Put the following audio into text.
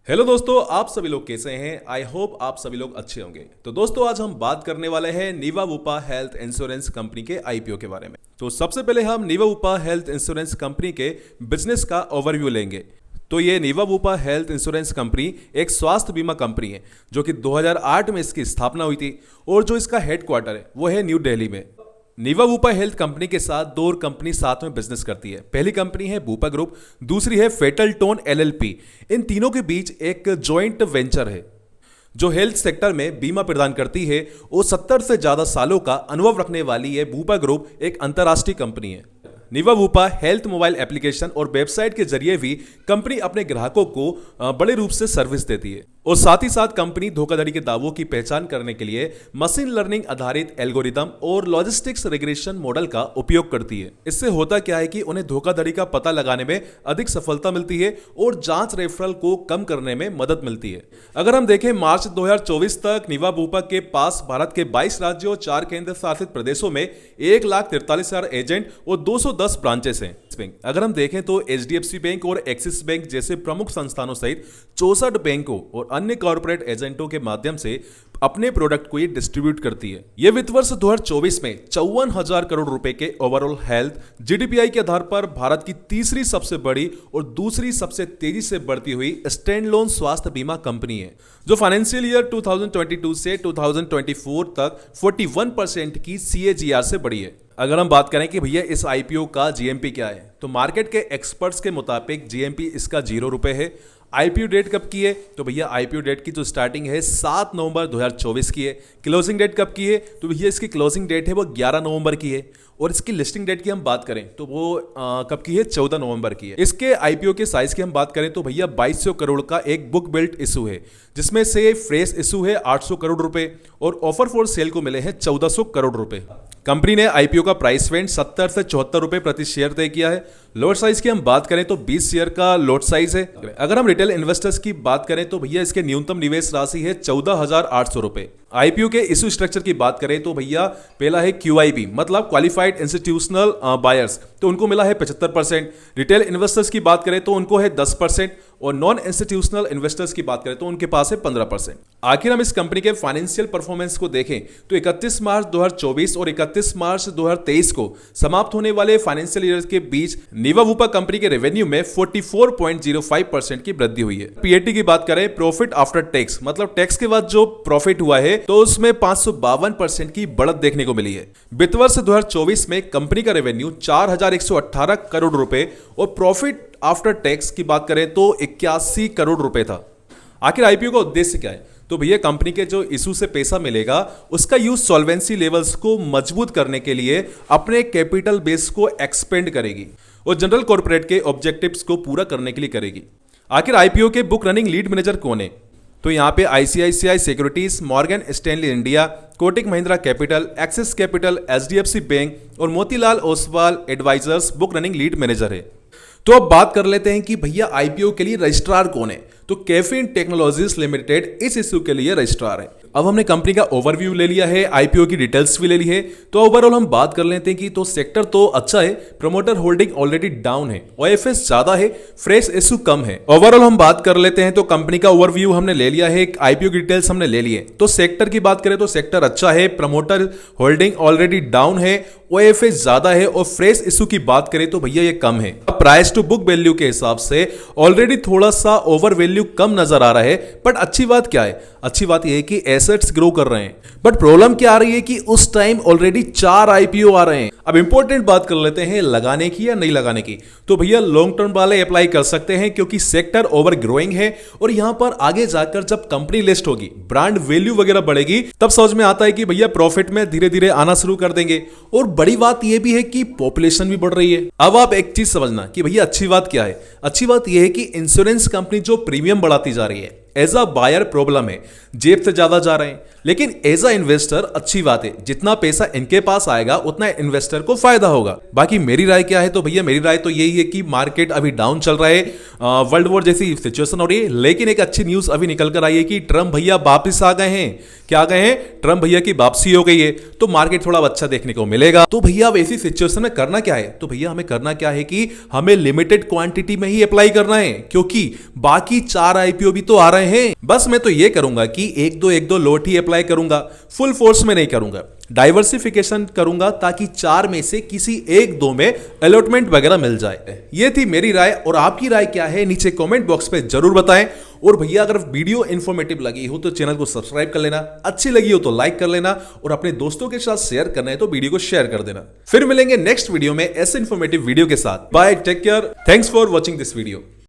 Hello दोस्तों, आप सभी लोग कैसे हैं। आई होप आप सभी लोग अच्छे होंगे। तो दोस्तों, आज हम बात करने वाले हैं नीवा वूपा हेल्थ इंश्योरेंस कंपनी के आईपीओ के बारे में। तो सबसे पहले हम नीवा वूपा हेल्थ इंश्योरेंस कंपनी के बिजनेस का ओवरव्यू लेंगे। तो ये नीवा वूपा हेल्थ इंश्योरेंस कंपनी एक स्वास्थ्य बीमा कंपनी है जो कि 2008 में इसकी स्थापना हुई थी और जो इसका हेडक्वार्टर है वो है न्यू दिल्ली में। नीवा वूपा हेल्थ कंपनी के साथ दो और कंपनी साथ में बिजनेस करती है। पहली कंपनी है वूपा ग्रुप, दूसरी है फेटल टोन एलएलपी। इन तीनों के बीच एक जॉइंट वेंचर है जो हेल्थ सेक्टर में बीमा प्रदान करती है। वो 70 से ज्यादा सालों का अनुभव रखने वाली है वूपा ग्रुप एक अंतर्राष्ट्रीय कंपनी है। नीवा वूपा हेल्थ मोबाइल एप्लीकेशन और वेबसाइट के जरिए भी कंपनी अपने ग्राहकों को बड़े रूप से सर्विस देती है और साथ ही साथ कंपनी धोखाधड़ी के दावों की पहचान करने के लिए मशीन लर्निंग आधारित एल्गोरिदम और लॉजिस्टिक्स रिग्रेशन मॉडल का उपयोग करती है। इससे होता क्या है कि उन्हें धोखाधड़ी का पता लगाने में अधिक सफलता मिलती है और जांच रेफरल को कम करने में मदद मिलती है। अगर हम देखें मार्च 2024 तक नीवा वूपा के पास भारत के 22 राज्यों और 4 केंद्र शासित प्रदेशों में 1,43,000 एजेंट और 210 ब्रांचेस हैं। अगर हम देखें तो एचडीएफसी बैंक और एक्सिस बैंक जैसे प्रमुख संस्थानों सहित 64 बैंकों और अन्य कॉर्पोरेट एजेंटों के माध्यम से अपने प्रोडक्ट को ये डिस्ट्रीब्यूट करती है। ये वित्त वर्ष 2024 में 54,000 करोड़ रुपए के ओवरऑल हेल्थ जीडीपीआई के आधार पर भारत की तीसरी सबसे बड़ी और दूसरी सबसे तेजी से बढ़ती हुई स्टैंड लोन स्वास्थ्य बीमा कंपनी है, जो फाइनेंशियल ईयर 2022 से 2024 तक 41% की सीएजीआर से बढ़ी है। अगर हम बात करें कि भैया इस आईपीओ का जीएमपी क्या है, तो मार्केट के एक्सपर्ट्स के मुताबिक जीएमपी इसका 0 रुपए है। आईपीओ डेट कब की है, तो भैया आईपीओ डेट की जो स्टार्टिंग है 7 नवंबर 2024 की है। क्लोजिंग डेट कब की है, तो भैया इसकी क्लोजिंग डेट है वो 11 नवंबर की है। और इसकी लिस्टिंग डेट की हम बात करें तो वो कब की है, 14 नवंबर की है। इसके आईपीओ के साइज की हम बात करें तो भैया 2200 करोड़ का एक बुक बिल्ट इशू है, जिसमें से फ्रेश इशू है 800 करोड़ रुपए और ऑफर फॉर सेल को मिले हैं 1400 करोड़ रुपए। कंपनी ने आईपीओ का प्राइस रेंज 70 से 74 रुपए प्रति शेयर तय किया है। लॉट साइज की हम बात करें तो 20 शेयर का लॉट साइज है। अगर हम रिटेल इन्वेस्टर्स की बात करें तो भैया इसके न्यूनतम निवेश राशि है 14,800 रुपए। आईपीओ के इशू स्ट्रक्चर की बात करें तो भैया पहला है क्यूआईबी, मतलब क्वालिफाइड इंस्टीट्यूशनल बायर्स, तो उनको मिला है 75%। रिटेल इन्वेस्टर्स की बात करें तो उनको है 10% और नॉन इंस्टीट्यूशनल इन्वेस्टर्स की बात करें तो उनके पास है 15%। आखिर हम इस कंपनी के फाइनेंशियल परफॉर्मेंस को देखें तो 31 मार्च 2024 और 31 मार्च 2023 को समाप्त होने वाले फाइनेंशियल ईयर के बीच नीवा वूपा कंपनी के रेवेन्यू में 44.05% की वृद्धि हुई है। पीएटी की बात करें, प्रॉफिट आफ्टर टैक्स, मतलब टैक्स के बाद जो प्रॉफिट हुआ है तो उसमें 552% की बढ़त देखने को मिली है। वित्त वर्ष 2024 में कंपनी का रेवेन्यू 4,118 करोड़ रुपए और प्रॉफिट आफ्टर टैक्स की बात करें तो 81 करोड़ रुपए था। आखिर आईपीओ का उद्देश्य क्या है, तो भैया कंपनी के जो इशू से पैसा मिलेगा उसका यूज सॉल्वेंसी लेवल्स को मजबूत करने के लिए अपने कैपिटल बेस को एक्सपेंड करेगी और जनरल कॉर्पोरेट के ऑब्जेक्टिव्स को पूरा करने के लिए करेगी। आखिर आईपीओ के बुक रनिंग लीड मैनेजर कौन है, तो यहाँ पे ICICI securities, Morgan Stanley India, Kotak Mahindra capital, Axis capital, HDFC bank और Motilal Oswal advisors book running lead manager है। तो अब बात कर लेते हैं कि भैया आईपीओ के लिए रजिस्ट्रार कौन है, तो कैफीन टेक्नोलॉजीज लिमिटेड इस इशू के लिए रजिस्ट्रार है। अब हमने कंपनी का ओवरव्यू ले लिया है, आईपीओ की डिटेल्स भी ले ली है, तो ओवरऑल हम बात कर लेते हैं कि तो सेक्टर तो अच्छा है, प्रमोटर होल्डिंग ऑलरेडी डाउन है, ओएफएस ज्यादा है, फ्रेश इशू कम है। ओवरऑल हम बात कर लेते हैं तो कंपनी का ओवरव्यू हमने ले लिया है, आईपीओ की डिटेल्स हमने ले ली है। तो सेक्टर की बात करें तो सेक्टर अच्छा है, प्रमोटर होल्डिंग ऑलरेडी डाउन है, ओएफएस ज्यादा है और फ्रेश इशू की बात करें तो भैया ये कम है। प्राइस टू बुक वैल्यू के हिसाब से ऑलरेडी थोड़ा सा ओवर वैल्यू कम नजर आ रहा है, बट अच्छी बात क्या है, अच्छी बात यह है कि एसेट्स ग्रो कर रहे हैं। बट प्रॉब्लम क्या आ रही है कि उस टाइम ऑलरेडी 4 आईपीओ आ रहे हैं। अब इंपॉर्टेंट बात कर लेते हैं लगाने की या नहीं लगाने की, तो भैया लॉन्ग टर्म वाले अप्लाई कर सकते हैं क्योंकि सेक्टर ओवर ग्रोइंग है और यहां पर आगे जाकर जब कंपनी लिस्ट होगी, ब्रांड वैल्यू वगैरह बढ़ेगी, तब समझ में आता है कि भैया प्रॉफिट में धीरे धीरे आना शुरू कर देंगे। और बड़ी बात यह भी है कि पॉपुलेशन भी बढ़ रही है। अब आप एक चीज समझना कि भैया अच्छी बात क्या है, अच्छी बात यह है कि इंश्योरेंस कंपनी जो प्रीमियम बढ़ाती जा रही है, एज अ बायर प्रॉब्लम है, जेब से ज्यादा जा रहे हैं, लेकिन एज अ इन्वेस्टर अच्छी बात है, जितना पैसा इनके पास आएगा उतना इन्वेस्टर को फायदा होगा। बाकी मेरी राय क्या है, तो भैया मेरी राय तो यही है कि मार्केट अभी डाउन चल रहा है, वर्ल्ड वॉर जैसी सिचुएशन हो रही है, लेकिन एक अच्छी न्यूज अभी निकल कर आई है कि ट्रम्प भैया वापिस आ गए हैं। क्या आ गए हैं? ट्रम्प भैया की वापसी हो गई है, तो मार्केट थोड़ा अच्छा देखने को मिलेगा। तो भैया अब ऐसी सिचुएशन में करना क्या है? तो भैया हमें करना क्या है कि हमें लिमिटेड क्वांटिटी में ही अप्लाई करना है, क्योंकि बाकी 4 आईपीओ भी तो आ रहे हैं। बस मैं तो ये करूंगा कि एक दो लोट ही अप्लाई करूंगा, फुल फोर्स में नहीं करूंगा, डाइवर्सिफिकेशन करूंगा ताकि 4 में से किसी एक दो में अलॉटमेंट वगैरह मिल जाए। ये थी मेरी राय, और आपकी राय क्या है नीचे कमेंट बॉक्स पे जरूर बताएं। और भैया अगर वीडियो इंफॉर्मेटिव लगी हो तो चैनल को सब्सक्राइब कर लेना, अच्छी लगी हो तो लाइक कर लेना, और अपने दोस्तों के साथ शेयर करना है तो वीडियो को शेयर कर देना। फिर मिलेंगे नेक्स्ट वीडियो में ऐसे इंफॉर्मेटिव वीडियो के साथ। Bye, take care, thanks for watching this video.